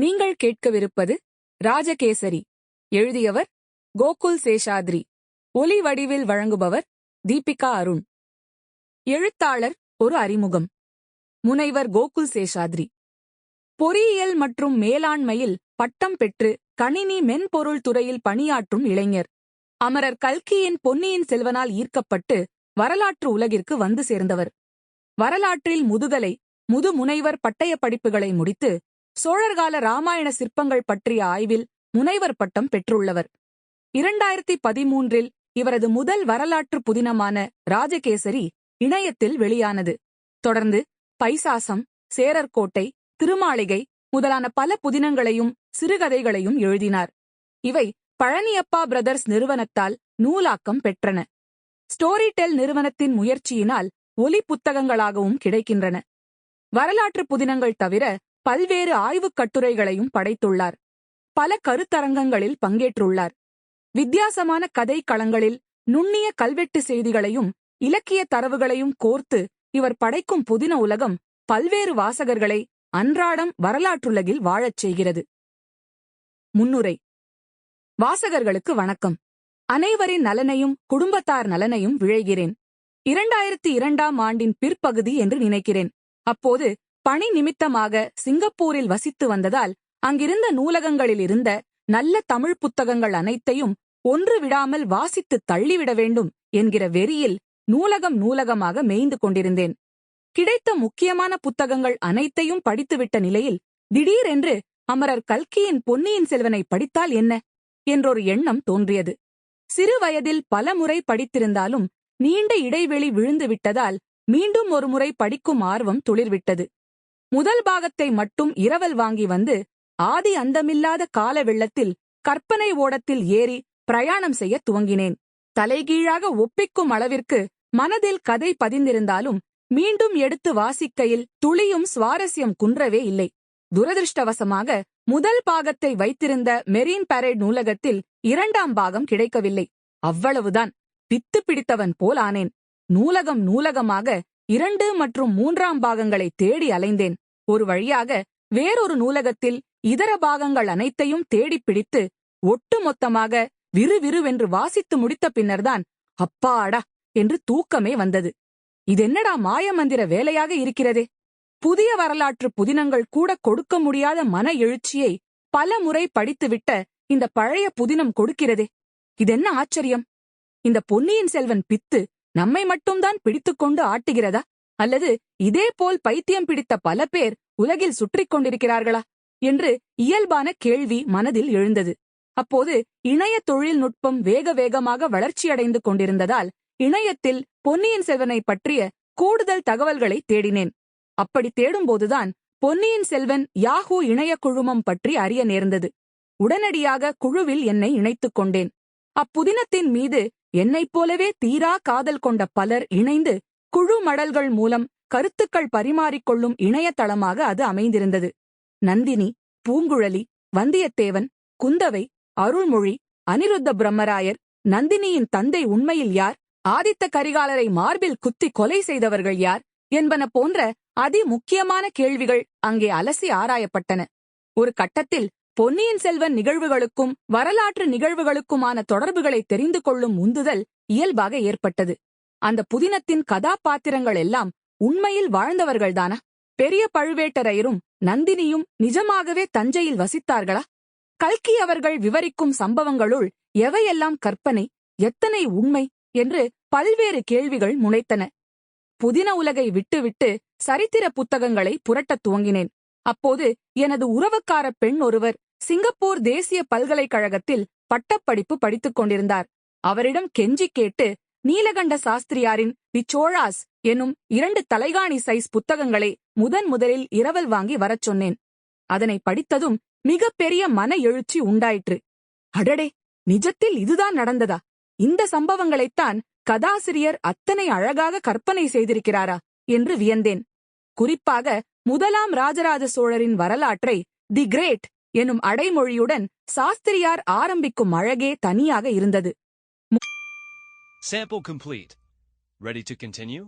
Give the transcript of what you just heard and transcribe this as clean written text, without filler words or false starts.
நீங்கள் கேட்கவிருப்பது ராஜகேசரி. எழுதியவர் கோகுல் சேஷாத்ரி. ஒலி வடிவில் வழங்குபவர் தீபிகா அருண். எழுத்தாளர் ஒரு அறிமுகம். முனைவர் கோகுல் சேஷாத்ரி. பொறியியல் மற்றும் மேலாண்மையில் பட்டம் பெற்று கணினி மென்பொருள் துறையில் பணியாற்றும் இளைஞர். அமரர் கல்கியின் பொன்னியின் செல்வனால் ஈர்க்கப்பட்டு வரலாற்று உலகிற்கு வந்து சேர்ந்தவர். வரலாற்றில் முதுமுனைவர் பட்டய படிப்புகளை முடித்து சோழர்கால இராமாயண சிற்பங்கள் பற்றிய ஆய்வில் முனைவர் பட்டம் பெற்றுள்ளவர். 2013 இவரது முதல் வரலாற்று புதினமான ராஜகேசரி இணையத்தில் வெளியானது. தொடர்ந்து பைசாசம், சேரர்கோட்டை, திருமாளிகை முதலான பல புதினங்களையும் சிறுகதைகளையும் எழுதினார். இவை பழனியப்பா பிரதர்ஸ் நிறுவனத்தால் நூலாக்கம் பெற்றன. ஸ்டோரிடெல் நிறுவனத்தின் முயற்சியினால் ஒலி புத்தகங்களாகவும் கிடைக்கின்றன. வரலாற்று புதினங்கள் தவிர பல்வேறு ஆய்வுக் கட்டுரைகளையும் படைத்துள்ளார். பல கருத்தரங்கங்களில் பங்கேற்றுள்ளார். வித்தியாசமான கதை களங்களில் நுண்ணிய கல்வெட்டு செய்திகளையும் இலக்கிய தரவுகளையும் கோர்த்து இவர் படைக்கும் புதின உலகம் பல்வேறு வாசகர்களை அன்றாடம் வரலாற்றுலகில் வாழச் செய்கிறது. முன்னுரை. வாசகர்களுக்கு வணக்கம். அனைவரின் நலனையும் குடும்பத்தார் நலனையும் விழைகிறேன். 2002ஆம் ஆண்டின் பிற்பகுதி என்று நினைக்கிறேன். அப்போது பணி நிமித்தமாக சிங்கப்பூரில் வசித்து வந்ததால் அங்கிருந்த நூலகங்களில் இருந்த நல்ல தமிழ் புத்தகங்கள் அனைத்தையும் ஒன்று விடாமல் வாசித்து தள்ளிவிட வேண்டும் என்கிற வெறியில் நூலகமாக மேய்ந்து கொண்டிருந்தேன். கிடைத்த முக்கியமான புத்தகங்கள் அனைத்தையும் படித்துவிட்ட நிலையில் திடீரென்று அமரர் கல்கியின் பொன்னியின் செல்வனை படித்தால் என்ன என்றொரு எண்ணம் தோன்றியது. சிறு வயதில் பல முறை படித்திருந்தாலும் நீண்ட இடைவெளி விழுந்து விட்டதால் மீண்டும் ஒரு முறை படிக்கும் ஆர்வம் துளிர்விட்டது. முதல் பாகத்தை மட்டும் இரவல் வாங்கி வந்து ஆதி அந்தமில்லாத கால வெள்ளத்தில் கற்பனை ஓடத்தில் ஏறி பிரயாணம் செய்ய துவங்கினேன். தலைகீழாக ஒப்பிக்கும் அளவிற்கு மனதில் கதை பதிந்திருந்தாலும் மீண்டும் எடுத்து வாசிக்கையில் துளியும் சுவாரஸ்யம் குன்றவே இல்லை. துரதிருஷ்டவசமாக முதல் பாகத்தை வைத்திருந்த மெரீன் பரேட் நூலகத்தில் 2ஆம் பாகம் கிடைக்கவில்லை. அவ்வளவுதான். பித்து பிடித்தவன் போல் ஆனேன். நூலகமாக 2 மற்றும் 3ஆம் பாகங்களை தேடி அலைந்தேன். ஒரு வழியாக வேறொரு நூலகத்தில் இதர பாகங்கள் அனைத்தையும் தேடிப் பிடித்து ஒட்டுமொத்தமாக விறுவிறுவென்று வாசித்து முடித்த பின்னர்தான் அப்பாடா என்று தூக்கமே வந்தது. இதென்னடா மாயமந்திர வேலையாக இருக்கிறதே. புதிய வரலாற்று புதினங்கள் கூட கொடுக்க முடியாத மன எழுச்சியை பல முறை படித்துவிட்ட இந்த பழைய புதினம் கொடுக்கிறதே. இதென்ன ஆச்சரியம். இந்த பொன்னியின் செல்வன் பித்து நம்மை மட்டும்தான் பிடித்துக்கொண்டு ஆட்டுகிறதா, அல்லது இதேபோல் பைத்தியம் பிடித்த பல பேர் உலகில் சுற்றிக் கொண்டிருக்கிறார்களா என்று இயல்பான கேள்வி மனதில் எழுந்தது. அப்போது இணைய தொழில்நுட்பம் வேகமாக வளர்ச்சியடைந்து கொண்டிருந்ததால் இணையத்தில் பொன்னியின் செல்வனை பற்றிய கூடுதல் தகவல்களை தேடினேன். அப்படி தேடும்போதுதான் பொன்னியின் செல்வன் யாஹூ இணைய குழுமம் பற்றி அறிய நேர்ந்தது. உடனடியாக குழுவில் என்னை இணைத்துக் கொண்டேன். அப்புதினத்தின் மீது என்னைப் போலவே தீரா காதல் கொண்ட பலர் இணைந்து குழு மடல்கள் மூலம் கருத்துக்கள் பரிமாறிக்கொள்ளும் இணையதளமாக அது அமைந்திருந்தது. நந்தினி, பூங்குழலி, வந்தியத்தேவன், குந்தவை, அருள்மொழி, அனிருத்த பிரம்மராயர், நந்தினியின் தந்தை உண்மையில் யார், ஆதித்த கரிகாலரை மார்பில் குத்தி கொலை செய்தவர்கள் யார் என்பன போன்ற முக்கியமான கேள்விகள் அங்கே அலசி ஆராயப்பட்டன. ஒரு கட்டத்தில் பொன்னியின் செல்வன் நிகழ்வுகளுக்கும் வரலாற்று நிகழ்வுகளுக்குமான தொடர்புகளை தெரிந்து கொள்ளும் உந்துதல் இயல்பாக ஏற்பட்டது. அந்த புதினத்தின் கதாபாத்திரங்கள் எல்லாம் உண்மையில் வாழ்ந்தவர்கள்தானா? பெரிய பழுவேட்டரையரும் நந்தினியும் நிஜமாகவே தஞ்சையில் வசித்தார்களா? கல்கி அவர்கள் விவரிக்கும் சம்பவங்களுள் எவையெல்லாம் கற்பனை, எத்தனை உண்மை என்று பல்வேறு கேள்விகள் முளைத்தன. புதின உலகை விட்டுவிட்டு சரித்திர புத்தகங்களை புரட்டத் துவங்கினேன். அப்போது எனது உறவுக்கார பெண் ஒருவர் சிங்கப்பூர் தேசிய பல்கலைக்கழகத்தில் பட்டப்படிப்பு படித்துக் கொண்டிருந்தார். அவரிடம் கெஞ்சி கேட்டு நீலகண்ட சாஸ்திரியாரின் தி சோழாஸ் எனும் 2 தலைகாணி சைஸ் புத்தகங்களை முதலில் இரவல் வாங்கி வரச் சொன்னேன். அதனை படித்ததும் மிகப்பெரிய மன எழுச்சி உண்டாயிற்று. அடடே, நிஜத்தில் இதுதான் நடந்ததா? இந்த சம்பவங்களைத்தான் கதாசிரியர் அத்தனை அழகாக கற்பனை செய்திருக்கிறாரா என்று வியந்தேன். குறிப்பாக 1ஆம் ராஜராஜ சோழரின் வரலாற்றை தி கிரேட் எனும் அடைமொழியுடன் சாஸ்திரியார் ஆரம்பிக்கும் அழகே தனியாக இருந்தது. Sample complete. Ready to continue?